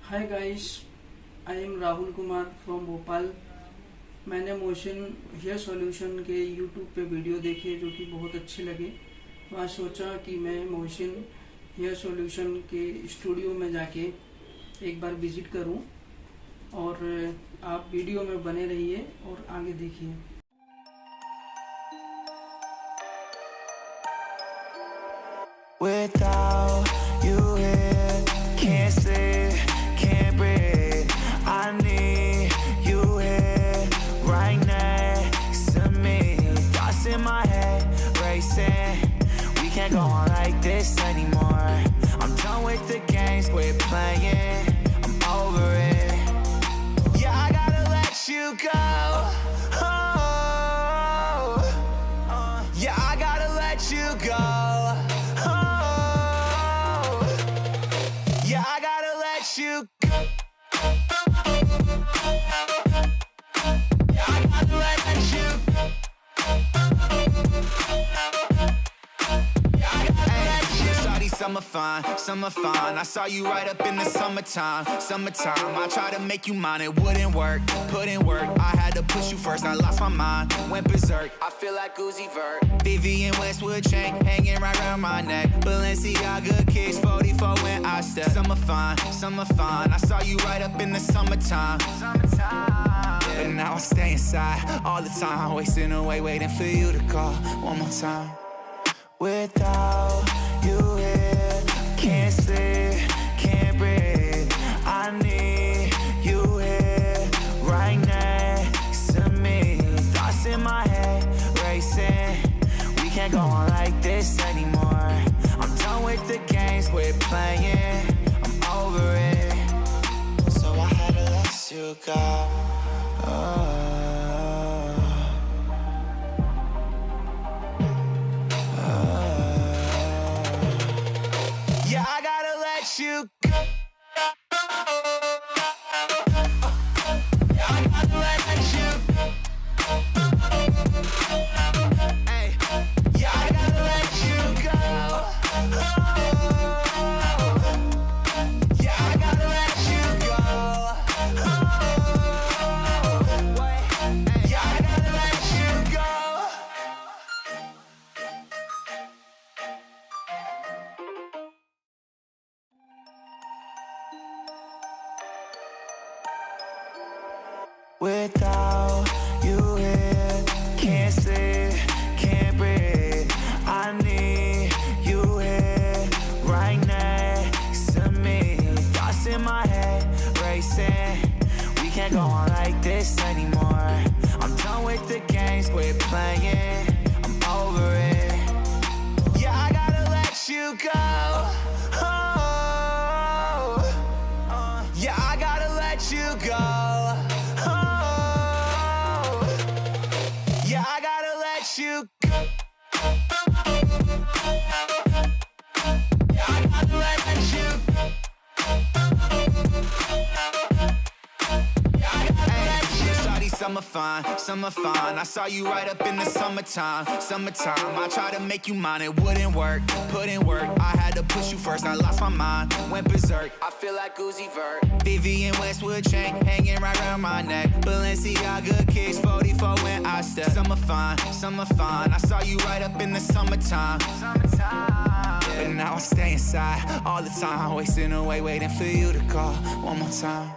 Hi guys, I am Rahul Kumar from Bhopal. मैंने motion hair solution के YouTube पे वीडियो देखे जो कि बहुत अच्छे लगे, तो आज सोचा कि मैं मोशन हेयर सॉल्यूशन के स्टूडियो में जाके एक बार विजिट करूं और आप वीडियो में बने रहिए और आगे देखिए। Without you here, can't sleep, can't breathe. I need you here, right next to me. Thoughts in my head, racing. We can't go on like this anymore. I'm done with the games we're playing. I'm over it. Yeah, I gotta let you go. Oh, yeah, I gotta let you go. You go. I gotta let you go. Summer fine, summer fine. I saw you right up in the summertime. I tried to make you mine, it wouldn't work. Put in work, I had to push you first. I lost my mind, went berserk. I feel like Uzi Vert. Vivian Westwood chain hanging right around my neck. Balenciaga kicks 44 when I step. Summer fine. I saw you right up in the summertime. But now I stay inside all the time, wasting away, waiting for you to call one more time. Without you here, can't sleep, can't breathe. I need you here, right next to me. Thoughts in my head, racing. We can't go on like this anymore. I'm done with the games we're playing. I'm over it. So I had to let you go. You go. I gotta let you go. Hey, yeah, I gotta let you go. Yeah, I gotta let you go. Wait, yeah, I gotta let you go. Without you here, can't sleep, can't breathe. I need you here, right next to me. Thoughts in my head, racing. We can't go on like this anymore. I'm done with the games we're playing. I'm over it. Yeah, I gotta let you go. Oh, yeah, I gotta let you go. You go. I gotta let you go. Summer fine. I saw you right up in the summertime. I tried to make you mine, it wouldn't work. Put in work, I had to push you first. I lost my mind, went berserk. I feel like Uzi Vert. Vivian Westwood chain hanging right around my neck. Balenciaga kicks 44 when I step. Summer fine. I saw you right up in the summertime. But now I stay inside all the time, wasting away, waiting for you to call one more time.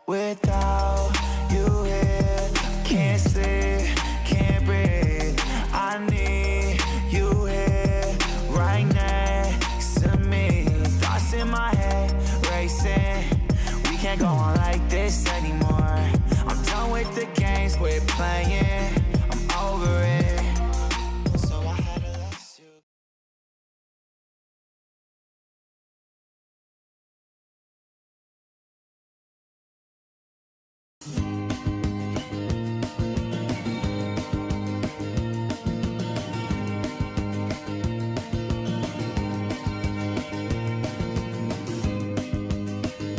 Without you here, can't sleep, can't breathe. I need you here, right next to me. Thoughts in my head, racing. We can't go on like this anymore. I'm done with the games we're playing.